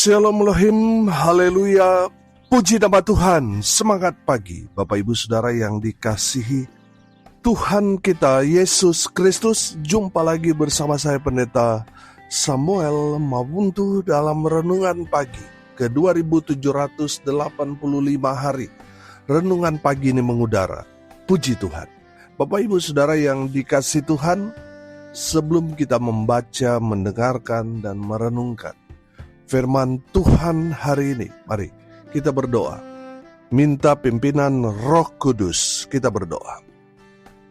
Shalom Elohim, haleluya, puji nama Tuhan. Semangat pagi Bapak Ibu Saudara yang dikasihi Tuhan kita Yesus Kristus. Jumpa lagi bersama saya Pendeta Samuel Mabuntu dalam renungan pagi ke 2785 hari. Renungan pagi ini mengudara, puji Tuhan. Bapak Ibu Saudara yang dikasihi Tuhan, sebelum kita membaca, mendengarkan, dan merenungkan firman Tuhan hari ini, mari kita berdoa. Minta pimpinan Roh Kudus, kita berdoa.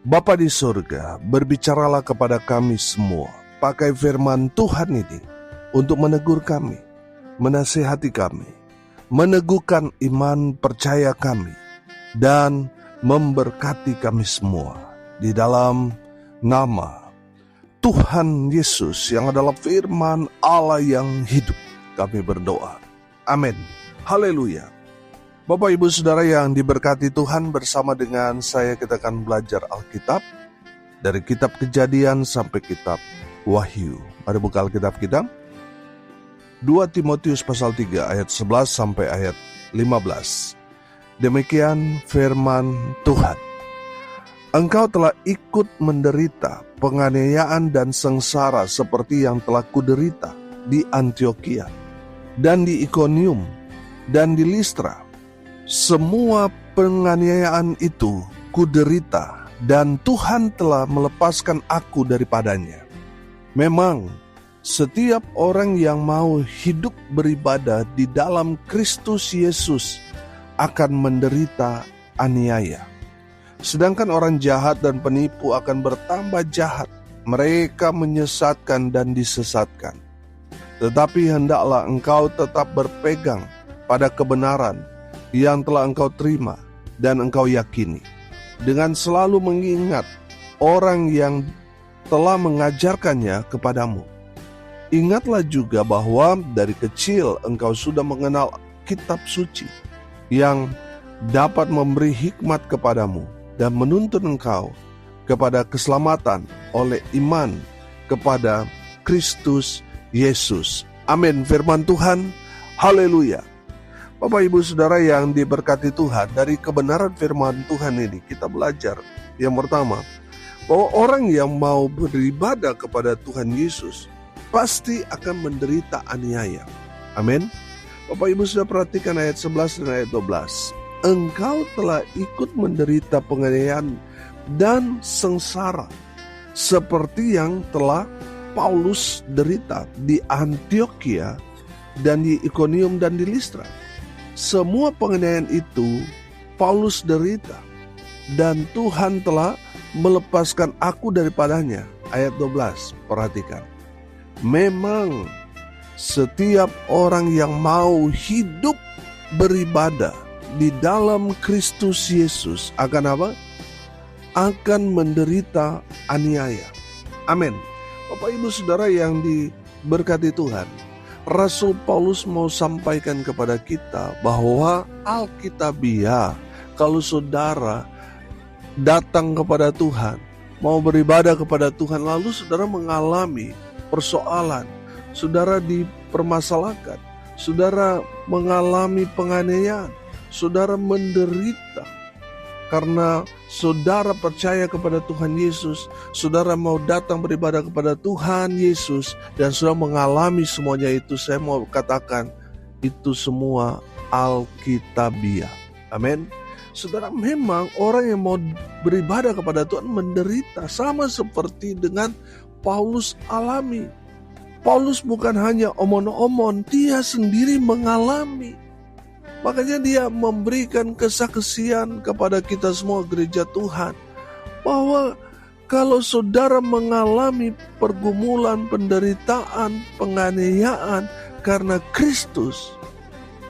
Bapa di surga, berbicaralah kepada kami semua. Pakai firman Tuhan ini untuk menegur kami, menasihati kami, meneguhkan iman percaya kami, dan memberkati kami semua. Di dalam nama Tuhan Yesus yang adalah firman Allah yang hidup, kami berdoa. Amin. Haleluya. Bapak Ibu Saudara yang diberkati Tuhan, bersama dengan saya kita akan belajar Alkitab dari kitab Kejadian sampai kitab Wahyu. Mari buka Alkitab kita. 2 Timotius pasal 3 ayat 11 sampai ayat 15. Demikian firman Tuhan. Engkau telah ikut menderita penganiayaan dan sengsara seperti yang telah kuderita di Antiokhia dan di Ikonium dan di Listra. Semua penganiayaan itu kuderita, dan Tuhan telah melepaskan aku daripadanya. Memang setiap orang yang mau hidup beribadah di dalam Kristus Yesus akan menderita aniaya. Sedangkan orang jahat dan penipu akan bertambah jahat. Mereka menyesatkan dan disesatkan. Tetapi hendaklah engkau tetap berpegang pada kebenaran yang telah engkau terima dan engkau yakini, dengan selalu mengingat orang yang telah mengajarkannya kepadamu. Ingatlah juga bahwa dari kecil engkau sudah mengenal kitab suci yang dapat memberi hikmat kepadamu dan menuntun engkau kepada keselamatan oleh iman kepada Kristus Yesus. Amin. Firman Tuhan. Haleluya. Bapak Ibu Saudara yang diberkati Tuhan, dari kebenaran firman Tuhan ini kita belajar yang pertama, bahwa orang yang mau beribadah kepada Tuhan Yesus pasti akan menderita aniaya. Amin. Bapak Ibu sudah perhatikan ayat 11 dan ayat 12. Engkau telah ikut menderita penganiayaan dan sengsara seperti yang telah Paulus derita di Antiokhia dan di Ikonium dan di Listra. Semua penganiayaan itu Paulus derita, dan Tuhan telah melepaskan aku daripadanya. Ayat 12, perhatikan. Memang setiap orang yang mau hidup beribadah di dalam Kristus Yesus akan apa? Akan menderita aniaya. Amin. Bapak Ibu Saudara yang diberkati Tuhan, Rasul Paulus mau sampaikan kepada kita bahwa Alkitabiah, kalau saudara datang kepada Tuhan, mau beribadah kepada Tuhan, lalu saudara mengalami persoalan, saudara dipermasalahkan, saudara mengalami penganiayaan, saudara menderita karena saudara percaya kepada Tuhan Yesus, saudara mau datang beribadah kepada Tuhan Yesus, dan saudara mengalami semuanya itu, saya mau katakan, itu semua Alkitabiah. Amin. Saudara, memang orang yang mau beribadah kepada Tuhan menderita, sama seperti dengan Paulus alami. Paulus bukan hanya omon-omon, dia sendiri mengalami. Makanya dia memberikan kesaksian kepada kita semua gereja Tuhan, bahwa kalau saudara mengalami pergumulan, penderitaan, penganiayaan karena Kristus,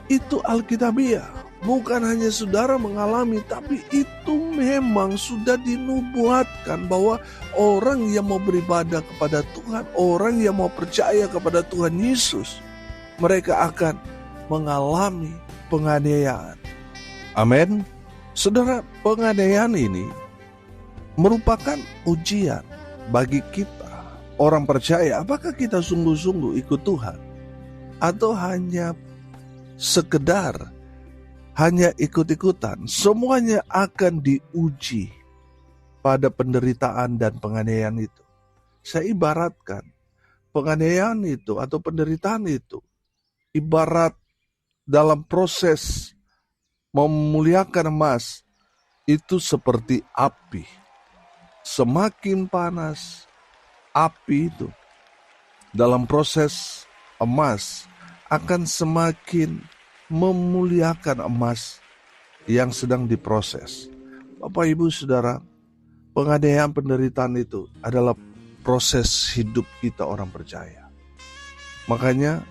itu Alkitabiah. Bukan hanya saudara mengalami, tapi itu memang sudah dinubuatkan bahwa orang yang mau beribadah kepada Tuhan, orang yang mau percaya kepada Tuhan Yesus, mereka akan mengalami penganiayaan. Amin. Saudara, penganiayaan ini merupakan ujian bagi kita, orang percaya. Apakah kita sungguh-sungguh ikut Tuhan? atau hanya sekedar hanya ikut-ikutan, semuanya akan diuji pada penderitaan dan penganiayaan itu. Saya ibaratkan penganiayaan itu atau penderitaan itu ibarat dalam proses memuliakan emas itu seperti api. Semakin panas api itu dalam proses emas akan semakin memuliakan emas yang sedang diproses. Bapak, Ibu, Saudara, penganiayaan penderitaan itu adalah proses hidup kita orang percaya. Makanya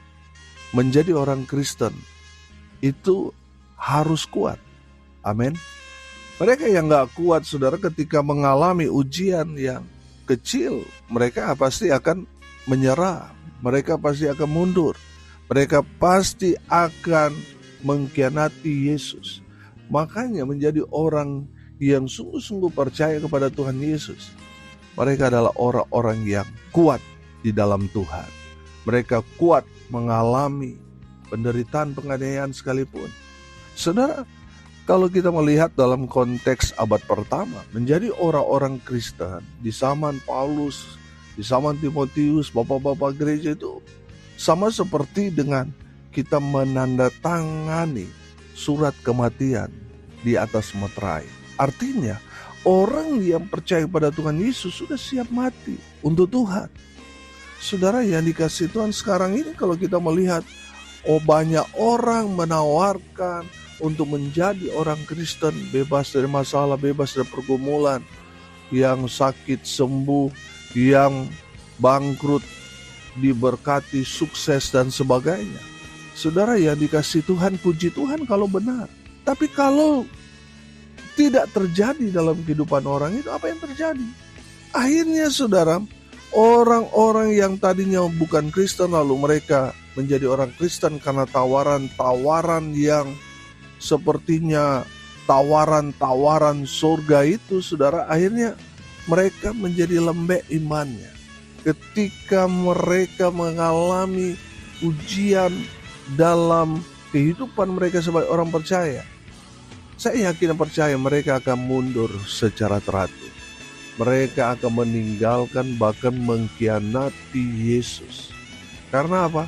menjadi orang Kristen itu harus kuat. Amin. Mereka yang gak kuat, saudara, ketika mengalami ujian yang kecil, mereka pasti akan menyerah. Mereka pasti akan mundur. Mereka pasti akan mengkhianati Yesus. Makanya menjadi orang yang sungguh-sungguh percaya kepada Tuhan Yesus, mereka adalah orang-orang yang kuat di dalam Tuhan. Mereka kuat mengalami penderitaan penganiayaan sekalipun. Saudara, kalau kita melihat dalam konteks abad pertama, menjadi orang-orang Kristen di zaman Paulus, di zaman Timotius, bapak-bapak gereja itu sama seperti dengan kita menandatangani surat kematian di atas meterai. Artinya, orang yang percaya pada Tuhan Yesus sudah siap mati untuk Tuhan. Saudara yang dikasih Tuhan, sekarang ini kalau kita melihat, banyak orang menawarkan untuk menjadi orang Kristen, bebas dari masalah, bebas dari pergumulan, yang sakit sembuh, yang bangkrut diberkati, sukses dan sebagainya. Saudara yang dikasih Tuhan, puji Tuhan kalau benar. Tapi kalau tidak terjadi dalam kehidupan orang itu, apa yang terjadi? Akhirnya saudara, orang-orang yang tadinya bukan Kristen lalu mereka menjadi orang Kristen karena tawaran-tawaran yang sepertinya tawaran-tawaran surga itu, saudara, akhirnya mereka menjadi lembek imannya. Ketika mereka mengalami ujian dalam kehidupan mereka sebagai orang percaya, saya yakin dan percaya mereka akan mundur secara teratur. Mereka akan meninggalkan bahkan mengkhianati Yesus. Karena apa?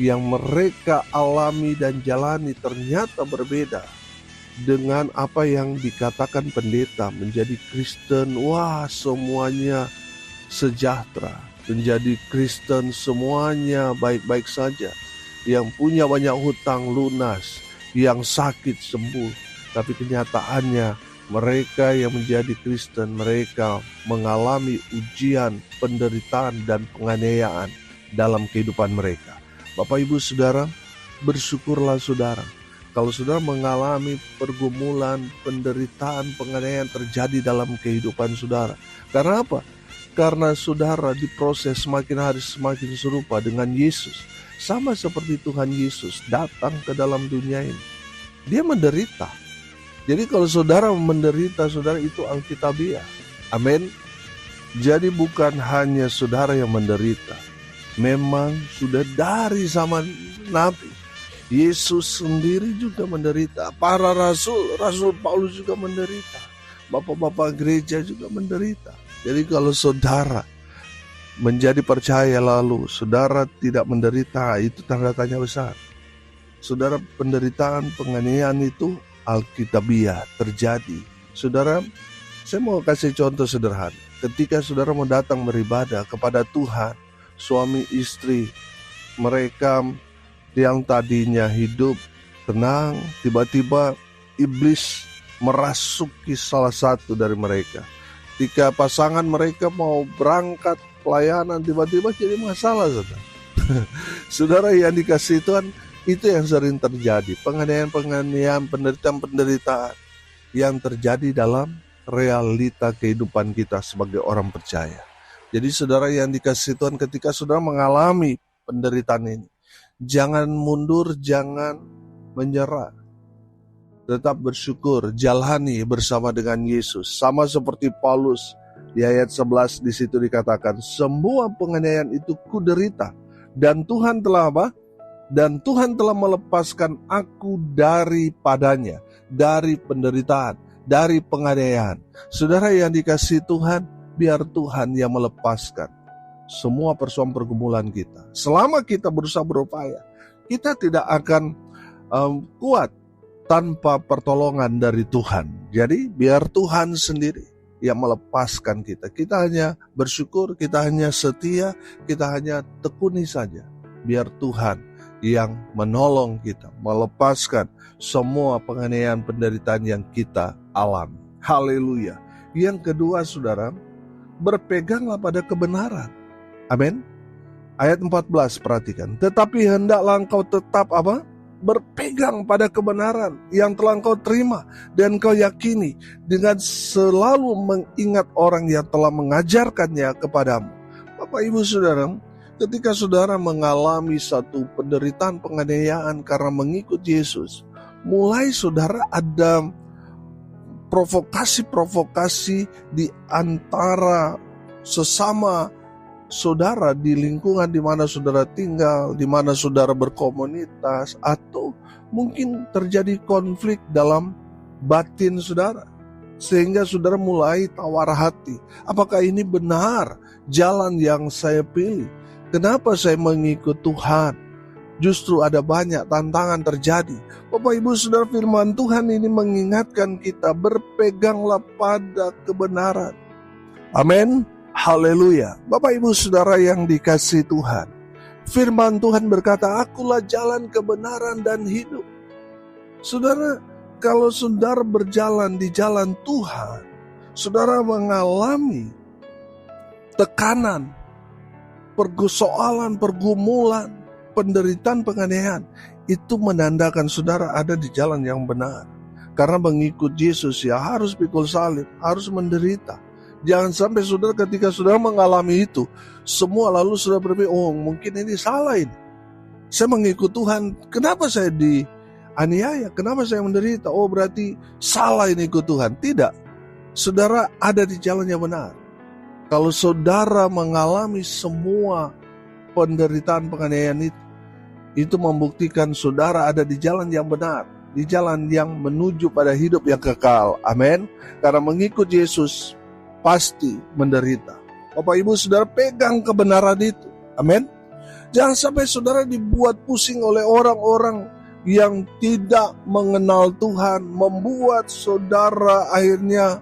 Yang mereka alami dan jalani ternyata berbeda dengan apa yang dikatakan pendeta. Menjadi Kristen, wah semuanya sejahtera. Menjadi Kristen semuanya baik-baik saja. Yang punya banyak hutang lunas, yang sakit sembuh. Tapi kenyataannya mereka yang menjadi Kristen, mereka mengalami ujian, penderitaan dan penganiayaan dalam kehidupan mereka. Bapak, Ibu, Saudara, bersyukurlah saudara kalau saudara mengalami pergumulan, penderitaan, penganiayaan terjadi dalam kehidupan saudara. Karena apa? Karena saudara diproses semakin hari semakin serupa dengan Yesus. Sama seperti Tuhan Yesus datang ke dalam dunia ini. Dia menderita. Jadi kalau saudara menderita, saudara, itu alkitabiah. Amin. Jadi bukan hanya saudara yang menderita. Memang sudah dari zaman Nabi, Yesus sendiri juga menderita. Para Rasul Paulus juga menderita. Bapak-bapak gereja juga menderita. Jadi kalau saudara menjadi percaya lalu saudara tidak menderita, itu tanda tanya besar. Saudara, penderitaan, penganiayaan itu alkitabiah terjadi. Saudara, saya mau kasih contoh sederhana. Ketika saudara mau datang beribadah kepada Tuhan, suami istri, mereka yang tadinya hidup tenang, tiba-tiba iblis merasuki salah satu dari mereka. Ketika pasangan mereka mau berangkat pelayanan, tiba-tiba jadi masalah, saudara. Saudara yang dikasih Tuhan, itu yang sering terjadi. Penganiayaan-penganiayaan, penderitaan-penderitaan yang terjadi dalam realita kehidupan kita sebagai orang percaya. Jadi saudara yang dikasih Tuhan, ketika saudara mengalami penderitaan ini, jangan mundur, jangan menyerah. Tetap bersyukur, jalani bersama dengan Yesus. Sama seperti Paulus di ayat 11 di situ dikatakan, semua penganiayaan itu kuderita dan Tuhan telah apa? dan Tuhan telah melepaskan aku daripadanya, dari penderitaan, dari penganiayaan. Saudara yang dikasihi Tuhan, biar Tuhan yang melepaskan semua persoalan pergumulan kita. Selama kita berusaha berupaya, kita tidak akan kuat tanpa pertolongan dari Tuhan. Jadi biar Tuhan sendiri yang melepaskan kita. Kita hanya bersyukur, kita hanya setia, kita hanya tekuni saja. Biar Tuhan yang menolong kita, melepaskan semua penganiayaan penderitaan yang kita alami. Haleluya. Yang kedua, saudara, berpeganglah pada kebenaran. Amin. Ayat 14, perhatikan. Tetapi hendaklah engkau tetap berpegang pada kebenaran yang telah engkau terima dan engkau yakini, dengan selalu mengingat orang yang telah mengajarkannya kepadamu. Bapak, Ibu, Saudara, ketika saudara mengalami satu penderitaan penganiayaan karena mengikut Yesus, mulai saudara ada provokasi-provokasi di antara sesama saudara di lingkungan di mana saudara tinggal, di mana saudara berkomunitas, atau mungkin terjadi konflik dalam batin saudara, sehingga saudara mulai tawar hati. Apakah ini benar jalan yang saya pilih? Kenapa saya mengikut Tuhan? Justru ada banyak tantangan terjadi. Bapak, Ibu, Saudara, firman Tuhan ini mengingatkan kita, berpeganglah pada kebenaran. Amin. Haleluya. Bapak, Ibu, Saudara yang dikasihi Tuhan, firman Tuhan berkata, akulah jalan kebenaran dan hidup. Saudara, kalau saudara berjalan di jalan Tuhan, saudara mengalami tekanan, persoalan, pergumulan, penderitaan, penganiayaan, itu menandakan saudara ada di jalan yang benar. Karena mengikut Yesus ya harus pikul salib, harus menderita. Jangan sampai saudara ketika saudara mengalami itu, semua lalu saudara berpikir, oh mungkin ini salah ini. Saya mengikut Tuhan, kenapa saya dianiaya? Kenapa saya menderita? Oh berarti salah ini ikut Tuhan. Tidak, saudara ada di jalan yang benar. Kalau saudara mengalami semua penderitaan penganiayaan itu membuktikan saudara ada di jalan yang benar, di jalan yang menuju pada hidup yang kekal. Amin. Karena mengikut Yesus pasti menderita. Bapak, Ibu, Saudara, pegang kebenaran itu. Amin. Jangan sampai saudara dibuat pusing oleh orang-orang yang tidak mengenal Tuhan, membuat saudara akhirnya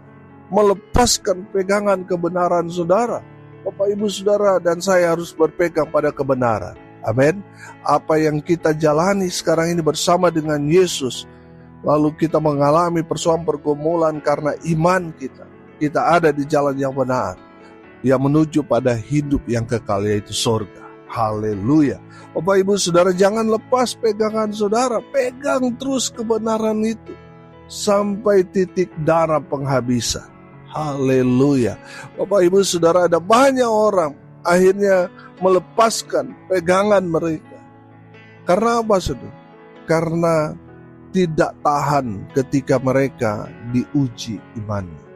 melepaskan pegangan kebenaran saudara. Bapak, Ibu, Saudara, dan saya harus berpegang pada kebenaran. Amin. Apa yang kita jalani sekarang ini bersama dengan Yesus, lalu kita mengalami persoalan pergumulan karena iman kita. Kita ada di jalan yang benar, yang menuju pada hidup yang kekal, yaitu surga. Haleluya. Bapak, Ibu, Saudara, jangan lepas pegangan saudara. Pegang terus kebenaran itu sampai titik darah penghabisan. Haleluya. Bapak, Ibu, Saudara, ada banyak orang akhirnya melepaskan pegangan mereka. Karena apa, Saudara? Karena tidak tahan ketika mereka diuji imannya.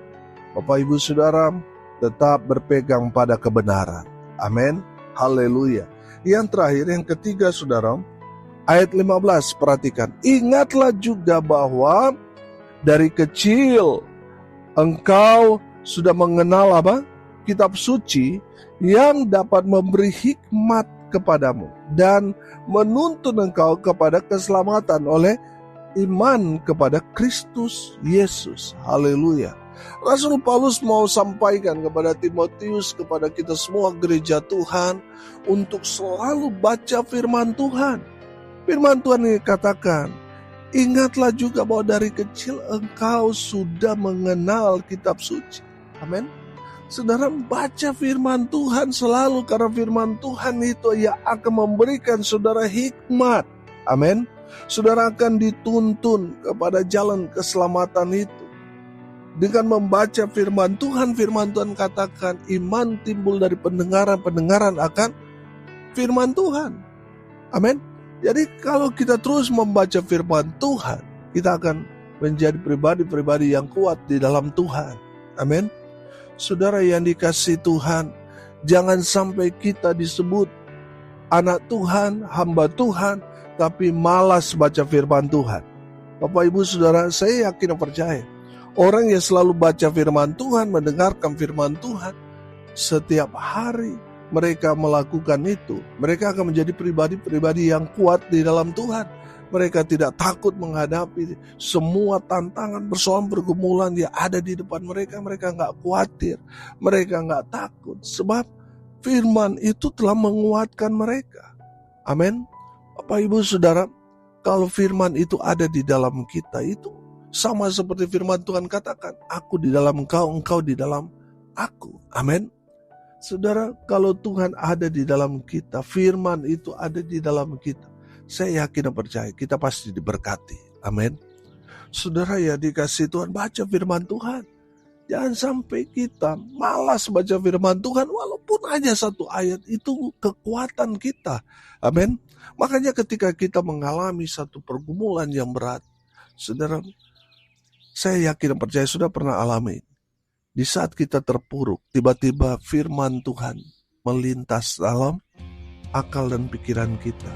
Bapak, Ibu, Saudara, tetap berpegang pada kebenaran. Amin. Haleluya. Yang terakhir, yang ketiga, Saudara, ayat 15, perhatikan. Ingatlah juga bahwa dari kecil engkau sudah mengenal kitab suci yang dapat memberi hikmat kepadamu dan menuntun engkau kepada keselamatan oleh iman kepada Kristus Yesus. Haleluya. Rasul Paulus mau sampaikan kepada Timotius, kepada kita semua gereja Tuhan, untuk selalu baca firman Tuhan. Firman Tuhan ini katakan, ingatlah juga bahwa dari kecil engkau sudah mengenal kitab suci. Amin. Saudara, baca firman Tuhan selalu, karena firman Tuhan itu yang akan memberikan saudara hikmat. Amin. Saudara akan dituntun kepada jalan keselamatan itu. Dengan membaca firman Tuhan katakan iman timbul dari pendengaran, pendengaran akan firman Tuhan. Amin. Jadi kalau kita terus membaca firman Tuhan, kita akan menjadi pribadi-pribadi yang kuat di dalam Tuhan. Amin. Saudara yang dikasihi Tuhan, jangan sampai kita disebut anak Tuhan, hamba Tuhan, tapi malas baca firman Tuhan. Bapak Ibu Saudara, saya yakin dan percaya, orang yang selalu baca firman Tuhan, mendengarkan firman Tuhan, setiap hari mereka melakukan itu, mereka akan menjadi pribadi-pribadi yang kuat di dalam Tuhan. Mereka tidak takut menghadapi semua tantangan, persoalan, pergumulan yang ada di depan mereka. Mereka nggak khawatir, mereka nggak takut, sebab firman itu telah menguatkan mereka. Amin. Bapak Ibu Saudara, kalau firman itu ada di dalam kita, itu sama seperti firman Tuhan katakan, aku di dalam engkau, engkau di dalam aku. Amin. Saudara, kalau Tuhan ada di dalam kita, firman itu ada di dalam kita, saya yakin dan percaya kita pasti diberkati. Amin. Saudara ya dikasih Tuhan, baca firman Tuhan. Jangan sampai kita malas baca firman Tuhan, walaupun hanya satu ayat, itu kekuatan kita. Amin. Makanya ketika kita mengalami satu pergumulan yang berat, saudara, saya yakin dan percaya sudah pernah alami. Di saat kita terpuruk, tiba-tiba firman Tuhan melintas dalam akal dan pikiran kita.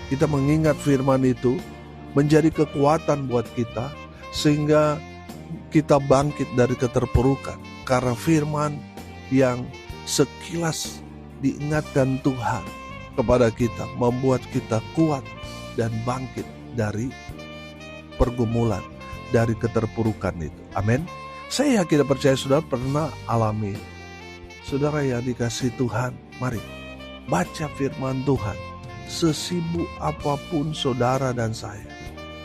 Kita mengingat firman itu menjadi kekuatan buat kita, sehingga kita bangkit dari keterpurukan. Karena firman yang sekilas diingatkan Tuhan kepada kita, membuat kita kuat dan bangkit dari pergumulan, dari keterpurukan itu. Amin. Saya yakin dan percaya saudara pernah alami. Saudara yang dikasih Tuhan, mari baca firman Tuhan. Sesibuk apapun saudara dan saya,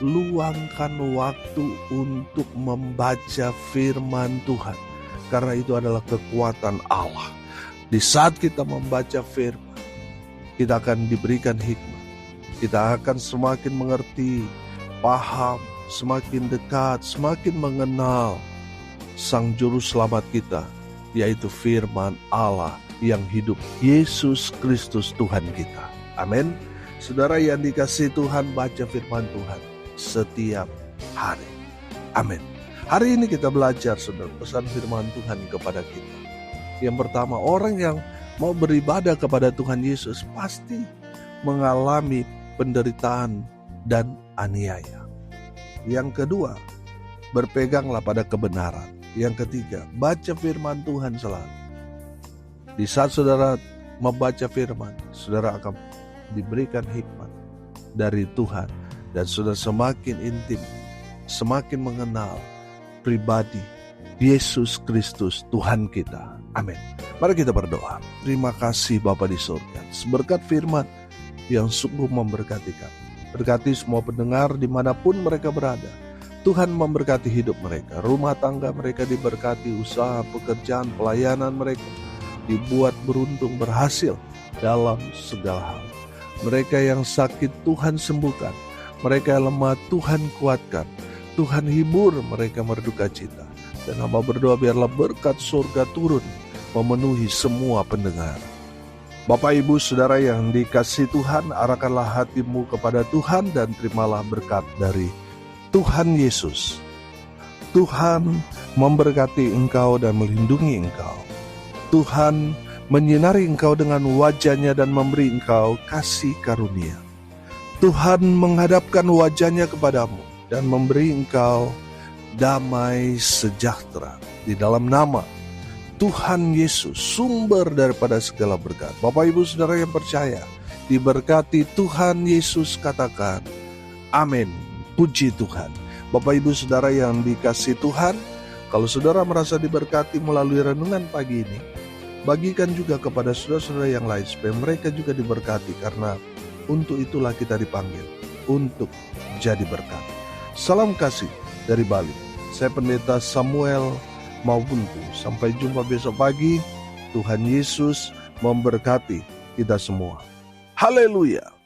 luangkan waktu untuk membaca firman Tuhan. Karena itu adalah kekuatan Allah. Di saat kita membaca firman, kita akan diberikan hikmat. Kita akan semakin mengerti, paham, semakin dekat, semakin mengenal Sang Juru Selamat kita, yaitu firman Allah yang hidup, Yesus Kristus Tuhan kita. Amin. Saudara yang dikasih Tuhan, baca firman Tuhan setiap hari. Amin. Hari ini kita belajar, saudara, pesan firman Tuhan kepada kita. Yang pertama, orang yang mau beribadah kepada Tuhan Yesus pasti mengalami penderitaan dan aniaya. Yang kedua, berpeganglah pada kebenaran. Yang ketiga, baca firman Tuhan selalu. Di saat saudara membaca firman, saudara akan diberikan hikmat dari Tuhan, dan saudara semakin intim, semakin mengenal pribadi Yesus Kristus Tuhan kita. Amin. Mari kita berdoa. Terima kasih Bapa di surga, berkat firman yang sungguh memberkati kami. Berkati semua pendengar dimanapun mereka berada. Tuhan memberkati hidup mereka, rumah tangga mereka diberkati, usaha, pekerjaan, pelayanan mereka dibuat beruntung, berhasil dalam segala hal. Mereka yang sakit Tuhan sembuhkan, mereka yang lemah Tuhan kuatkan, Tuhan hibur mereka berduka cita. Dan hamba berdoa biarlah berkat surga turun memenuhi semua pendengar. Bapak Ibu Saudara yang dikasihi Tuhan, arahkanlah hatimu kepada Tuhan dan terimalah berkat dari Tuhan Yesus. Tuhan memberkati engkau dan melindungi engkau. Tuhan menyinari engkau dengan wajah-Nya dan memberi engkau kasih karunia. Tuhan menghadapkan wajah-Nya kepadamu dan memberi engkau damai sejahtera. Di dalam nama Tuhan Yesus, sumber daripada segala berkat. Bapak Ibu Saudara yang percaya, diberkati Tuhan Yesus, katakan amin. Puji Tuhan. Bapak Ibu Saudara yang dikasihi Tuhan, kalau saudara merasa diberkati melalui renungan pagi ini, bagikan juga kepada saudara-saudara yang lain supaya mereka juga diberkati, karena untuk itulah kita dipanggil, untuk jadi berkat. Salam kasih dari Bali. Saya Pendeta Samuel Maubuntu. Sampai jumpa besok pagi. Tuhan Yesus memberkati kita semua. Haleluya.